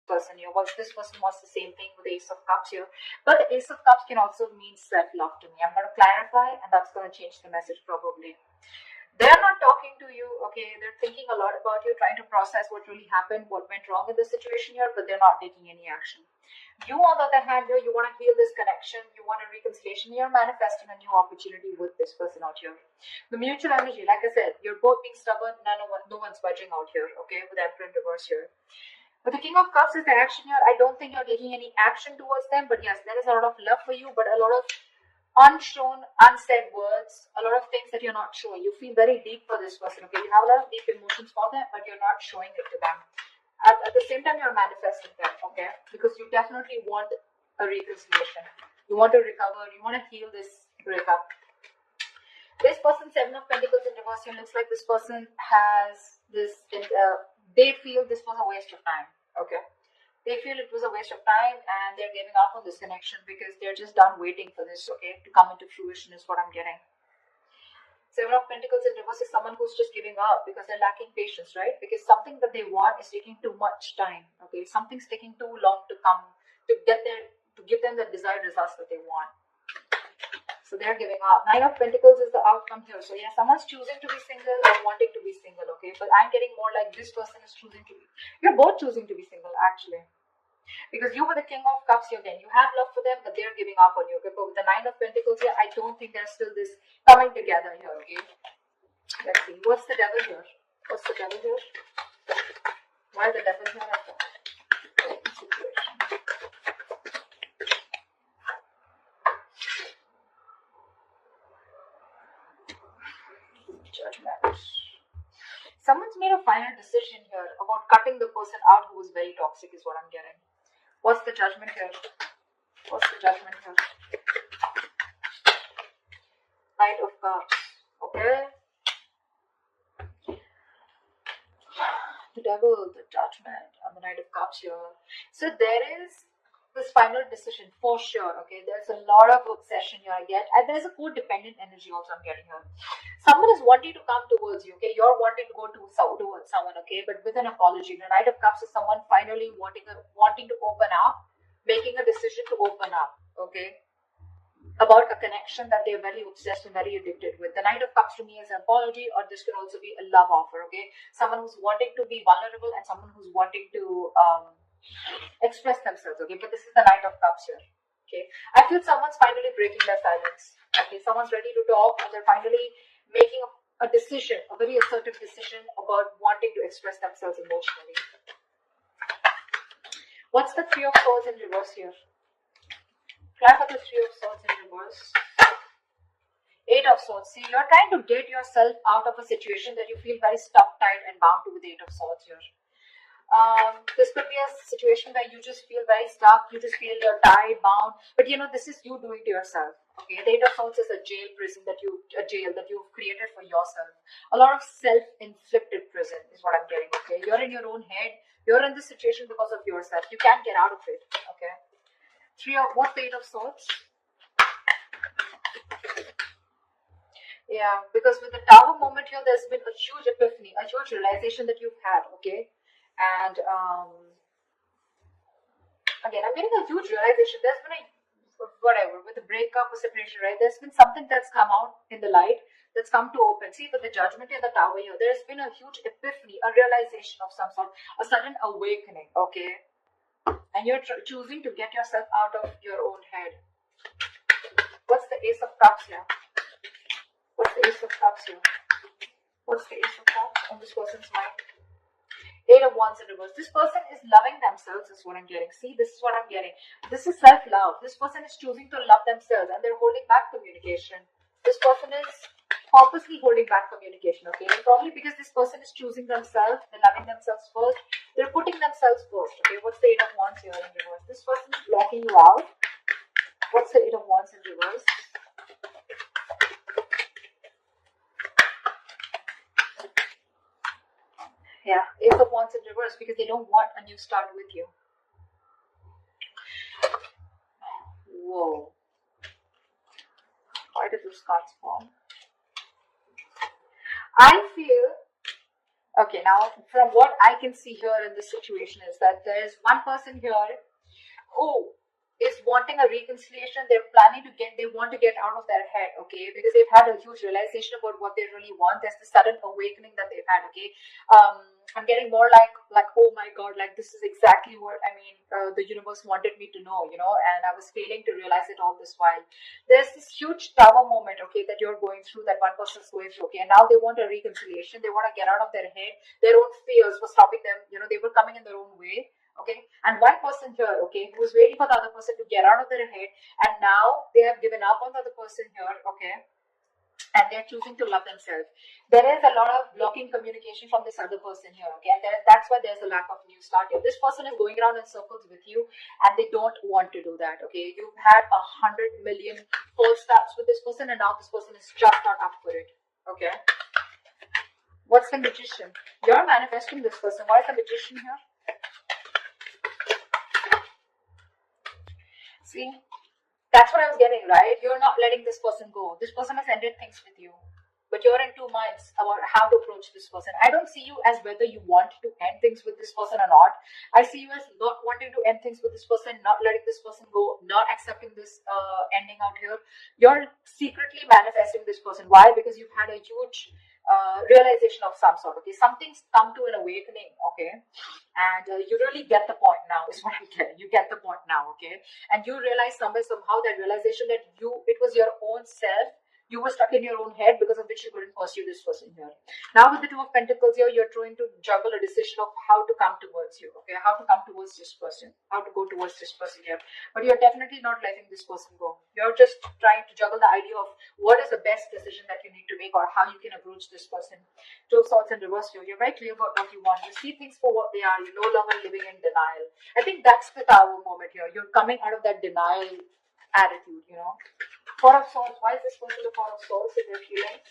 person here. Was this person wants the same thing with the Ace of Cups here, but the Ace of Cups can also mean self-love to me. I'm going to clarify, and that's going to change the message probably. They're not talking to you, okay? They're thinking a lot about you, trying to process what really happened, what went wrong in the situation here, but they're not taking any action. You, on the other hand, here, you want to heal this connection, you want a reconciliation, you're manifesting a new opportunity with this person out here. The mutual energy, like I said, you're both being stubborn, no one's budging out here, okay, with Emperor in reverse here. But the King of Cups is the action here. I don't think you're taking any action towards them, but yes, there is a lot of love for you, but a lot of unshown, unsaid words, a lot of things that you're not showing. You feel very deep for this person, okay? You have a lot of deep emotions for them, but you're not showing it to them. At the same time, you're manifesting them, okay? Because you definitely want a reconciliation. You want to recover. You want to heal this breakup. This person, Seven of Pentacles in reverse, here looks like this person has this, they feel this was a waste of time, okay? They feel it was a waste of time and they're giving up on this connection because they're just done waiting for this, okay, to come into fruition is what I'm getting. Seven of Pentacles in reverse is someone who's just giving up because they're lacking patience, right? Because something that they want is taking too much time, okay? Something's taking too long to come, to get there, to give them the desired results that they want. So they're giving up. Nine of Pentacles is the outcome here. So yeah, someone's choosing to be single or wanting to be single, okay? But I'm getting more like this person is choosing to be, you're both choosing to be single actually. Because you were the King of Cups here again. You have love for them, but they're giving up on you. Okay, but with the Nine of Pentacles here, I don't think there's still this coming together here, okay? Let's see. What's the Devil here? What's the Devil here? Why is the Devil here? Judgment. Someone's made a final decision here about cutting the person out who was very toxic is what I'm getting. What's the Judgment here? What's the Judgment here? Knight of Cups. Okay. The Devil, the Judgment, and the Knight of Cups here. So there is this final decision for sure. Okay. There's a lot of obsession here I get. And there's a codependent energy also I'm getting here. Someone is wanting to come towards you. Okay. You're wanting to go towards someone. Okay. But with an apology. The Knight of Cups is someone finally wanting to open up. Making a decision to open up, okay, about a connection that they're very obsessed and very addicted with. The Knight of Cups to me is an apology, or this could also be a love offer, okay? Someone who's wanting to be vulnerable and someone who's wanting to express themselves, okay? But this is the Knight of Cups here, okay? I feel someone's finally breaking their silence, okay? Someone's ready to talk and they're finally making a decision, a very assertive decision about wanting to express themselves emotionally. What's the Three of Swords in reverse here? Clap for the Three of Swords in reverse. Eight of Swords. See, you're trying to get yourself out of a situation that you feel very stuck, tight, and bound to with the Eight of Swords here. This could be a situation where you just feel very stuck. You just feel you're tied, bound. But you know, this is you doing to yourself. Okay, the Eight of Swords is a jail that you've created for yourself. A lot of self-inflicted prison is what I'm getting. Okay, you're in your own head. You're in this situation because of yourself. You can't get out of it. Okay. What's the Eight of Swords? Yeah, because with the Tower moment here, there's been a huge epiphany, a huge realization that you've had. Okay, and again, I'm getting a huge realization. There's been whatever with the breakup or separation, right? There's been something that's come out in the light. That's come to open. See, with the Judgment in the Tower here, there's been a huge epiphany, a realization of some sort, a sudden awakening, okay? And you're choosing to get yourself out of your own head. What's the Ace of Cups here? What's the Ace of Cups here? What's the Ace of Cups on this person's mind? Eight of Wands in reverse. This person is loving themselves is what I'm getting. See, this is what I'm getting. This is self-love. This person is choosing to love themselves and they're holding back communication. This person is purposely holding back communication, okay? Probably because this person is choosing themselves, they're loving themselves first, they're putting themselves first, okay? What's the Eight of Wands here in reverse? This person is blocking you out. What's the Eight of Wands in reverse? Yeah, Ace of Wands in reverse because they don't want a new start with you. Whoa. Why did those cards form? I feel Okay, now from what I can see here in this situation is that there is one person here who is wanting a reconciliation. They're planning to get, they want to get out of their head, okay, because they've had a huge realization about what they really want. There's the sudden awakening that they've had, okay. I'm getting more like, oh my god, like this is exactly what I mean, the universe wanted me to know, you know, and I was failing to realize it all this while. There's this huge tower moment, okay, that you're going through, that one person's going through, okay, and now they want a reconciliation. They want to get out of their head. Their own fears were stopping them, you know, they were coming in their own way, okay. And one person here, okay, who is waiting for the other person to get out of their head, and now they have given up on the other person here, okay, and they're choosing to love themselves. There is a lot of blocking communication from this other person here, okay, and that's why there's a lack of new start here. This person is going around in circles with you, and they don't want to do that, okay. You've had 100 million false starts with this person, and now this person is just not up for it, okay. What's the Magician? You're manifesting this person. Why is the Magician here? See, that's what I was getting, right? You're not letting this person go. This person has ended things with you, but you're in two minds about how to approach this person. I don't see you as whether you want to end things with this person or not. I see you as not wanting to end things with this person, not letting this person go, not accepting this ending out here. You're secretly manifesting this person. Why? Because you've had a huge realization of some sort, okay. Something's come to an awakening, okay, and you really get the point now is what I'm getting. You get the point now, okay, and you realize somehow that realization that it was your own self. You were stuck in your own head, because of which you couldn't pursue this person here. Now with the Two of Pentacles here, you're trying to juggle a decision of how to come towards you, okay, how to come towards this person, how to go towards this person here. But you're definitely not letting this person go. You're just trying to juggle the idea of what is the best decision that you need to make, or how you can approach this person. Two of Swords in reverse here. You're very clear about what you want. You see things for what they are. You're no longer living in denial. I think that's the Tower moment here. You're coming out of that denial attitude, you know. Four of Swords. Why is this person the Four of Swords in their feelings?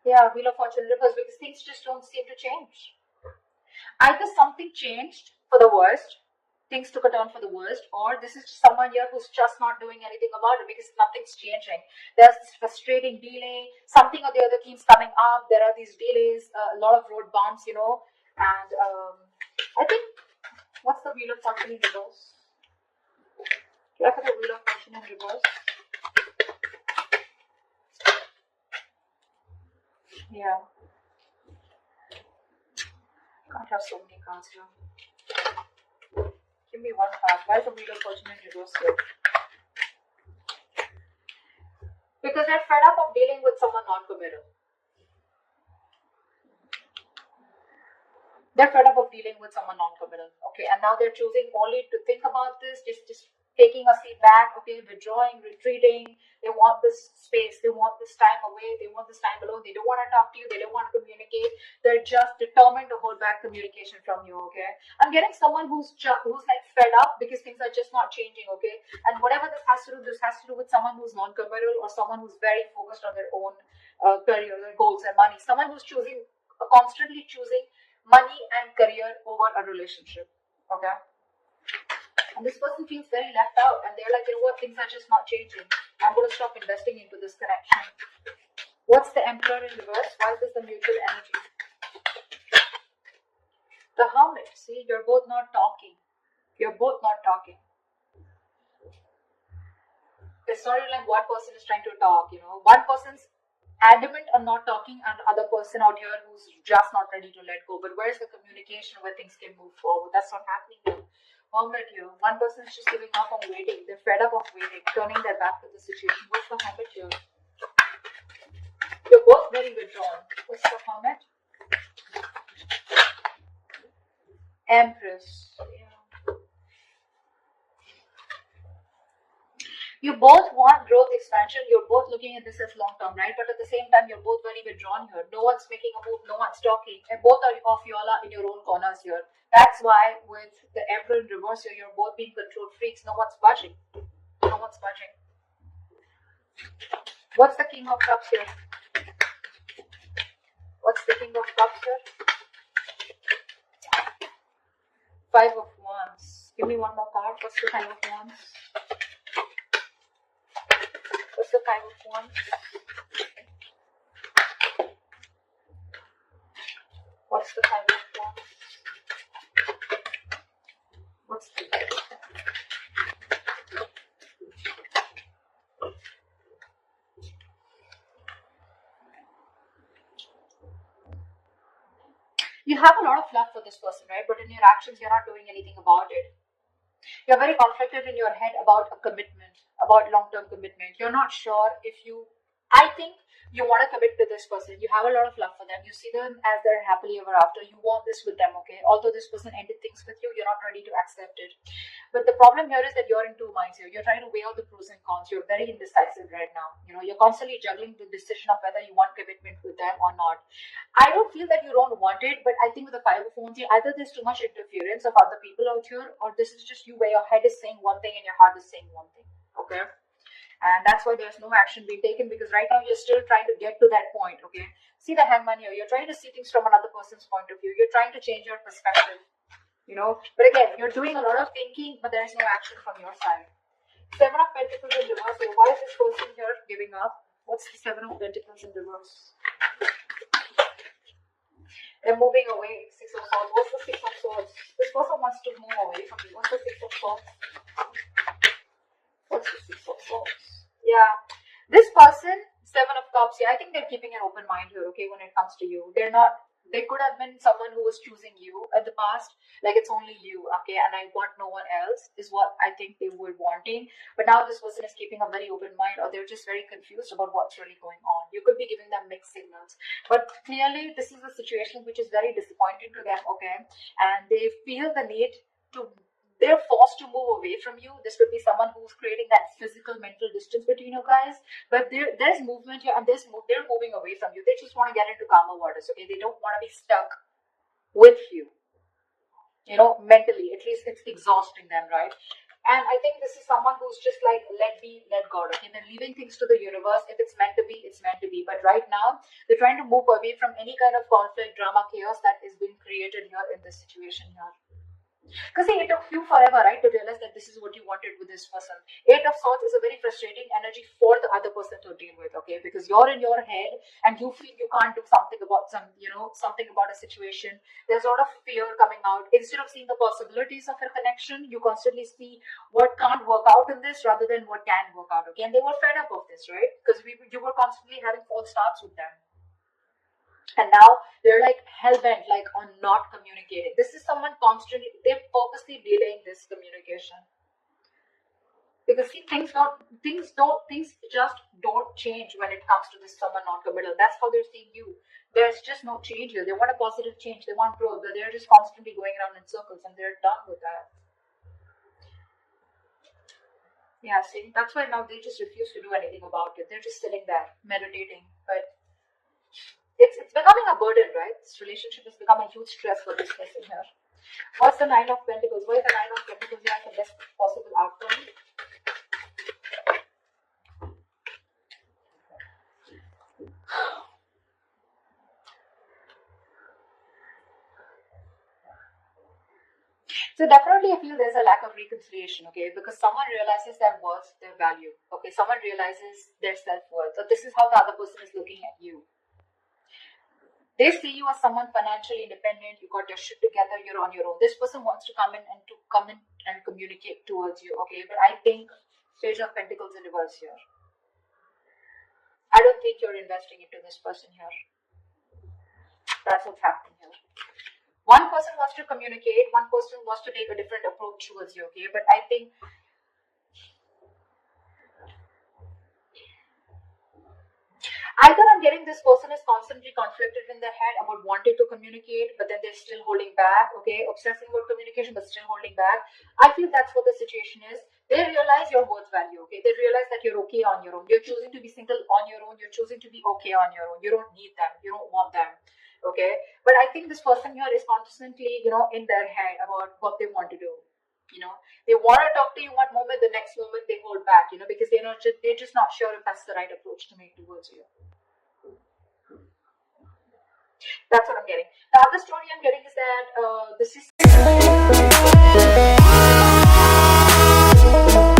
Yeah, Wheel of Fortune reverse, because things just don't seem to change. Either something changed for the worst, things took a turn for the worst, or this is someone here who's just not doing anything about it because nothing's changing. There's this frustrating delay, something or the other keeps coming up. There are these delays, a lot of road bumps, you know, and I think, what's the Wheel of Fortune in reverse? Look at the Wheel of Fortune in reverse. Yeah. Can't have so many cards here. Give me one card. Why is the Wheel of Fortune in reverse here? Because they're fed up of dealing with someone non-committal. They're fed up of dealing with someone non-committal, okay, and now they're choosing only to think about this, just taking a seat back, okay, withdrawing, retreating. They want this space, they want this time away, they want this time alone. They don't want to talk to you, they don't want to communicate. They're just determined to hold back communication from you, okay. I'm getting someone who's like fed up because things are just not changing, okay, and whatever this has to do with someone who's non-committal, or someone who's very focused on their own career, their goals and money. Someone who's constantly choosing money and career over a relationship, okay. And this person feels very left out, and they're like, you know what, things are just not changing. I'm going to stop investing into this connection. What's the Emperor in reverse? Why is this the mutual energy? The Hermit. See, you're both not talking. You're both not talking. It's not like one person is trying to talk, you know. One person's adamant on not talking, and the other person out here who's just not ready to let go. But where's the communication where things can move forward? That's not happening here. Hermit here. One person is just giving up on waiting. They're fed up of waiting, turning their back to the situation. What's the Hermit here? You're both very withdrawn. What's the Hermit? Empress. Yeah. You both want growth, expansion. You're both looking at this as long term, right? But at the same time, you're both very withdrawn here. No one's making a move, no one's talking, and both are off yola in your own corners here. That's why with the Emperor in reverse here, you're both being control freaks. No one's budging. No one's budging. What's the King of Cups here? What's the King of Cups here? Five of Wands. Give me one more card. What's the Five of Wands? What's the Five of Wands? What's the Five of Wands? What's the You have a lot of love for this person, right? But in your actions, you're not doing anything about it. You're very conflicted in your head about a commitment, about long-term commitment. You're not sure if you, I think you want to commit to this person. You have a lot of love for them. You see them as they're happily ever after. You want this with them, okay? Although this person ended things with you, you're not ready to accept it. But the problem here is that you're in two minds here. You're trying to weigh out the pros and cons. You're very indecisive right now. You know, you're constantly juggling the decision of whether you want commitment with them or not. I don't feel that you don't want it, but I think with the Five of Wands here, either there's too much interference of other people out here, or this is just you where your head is saying one thing and your heart is saying one thing, okay? And that's why there's no action being taken, because right now you're still trying to get to that point, okay? See the Hangman here. You're trying to see things from another person's point of view. You're trying to change your perspective, you know? But again, you're doing a lot of thinking, but there's no action from your side. Seven of Pentacles in reverse. So why is this person here giving up? What's the Seven of Pentacles in reverse? They're moving away. Six of Swords. What's the Six of Swords? This person wants to move away from you. What's the Six of Swords? What's the Six of Swords? Yeah. This person, Seven of Cups, yeah, I think they're keeping an open mind here, okay, when it comes to you. They're not, they could have been someone who was choosing you at the past, like it's only you, okay, and I want no one else, is what I think they were wanting. But now this person is keeping a very open mind, or they're just very confused about what's really going on. You could be giving them mixed signals. But clearly, this is a situation which is very disappointing to them, okay, and they feel the need to, they're forced to move away from you. This could be someone who's creating that physical, mental distance between you guys. But there's movement here, and they're moving away from you. They just want to get into calmer waters, okay? They don't want to be stuck with you, you know, mentally. At least it's exhausting them, right? And I think this is someone who's just like, let be, let God, okay? They're leaving things to the universe. If it's meant to be, it's meant to be. But right now, they're trying to move away from any kind of conflict, drama, chaos that is being created here in this situation here. Because see, it took you forever, right, to realize that this is what you wanted with this person. Eight of Swords is a very frustrating energy for the other person to deal with, okay? Because you're in your head and you feel you can't do something about something about a situation. There's a lot of fear coming out. Instead of seeing the possibilities of a connection, you constantly see what can't work out in this rather than what can work out, okay? And they were fed up of this, right? Because you were constantly having false starts with them. And now they're like hell-bent, like on not communicating. This is someone constantly, they're purposely delaying this communication. Because see, things just don't change when it comes to this someone not committal. That's how they're seeing you. There's just no change here. They want a positive change. They want growth. But they're just constantly going around in circles, and they're done with that. Yeah, see, that's why now they just refuse to do anything about it. They're just sitting there, meditating. But it's becoming a burden, right? This relationship has become a huge stress for this person here. What's the Nine of Pentacles? What is the Nine of Pentacles? You have the best possible outcome. So definitely I feel there's a lack of reconciliation, okay? Because someone realizes their worth, their value, okay? Someone realizes their self-worth. So this is how the other person is looking at you. They see you as someone financially independent. You got your shit together. You're on your own. This person wants to come in and communicate towards you. Okay, but I think Page of Pentacles in reverse here. I don't think you're investing into this person here. That's what's happening here. One person wants to communicate. One person wants to take a different approach towards you. Okay, but I think either I'm getting this person is constantly conflicted in their head about wanting to communicate, but then they're still holding back, okay? Obsessing about communication, but still holding back. I feel that's what the situation is. They realize your worth value, okay? They realize that you're okay on your own. You're choosing to be single on your own. You're choosing to be okay on your own. You don't need them. You don't want them, okay? But I think this person here is constantly, in their head about what they want to do. They want to talk to you one moment, the next moment they hold back, because they're just not sure if that's the right approach to make towards you. That's what I'm getting. The other story I'm getting is that this is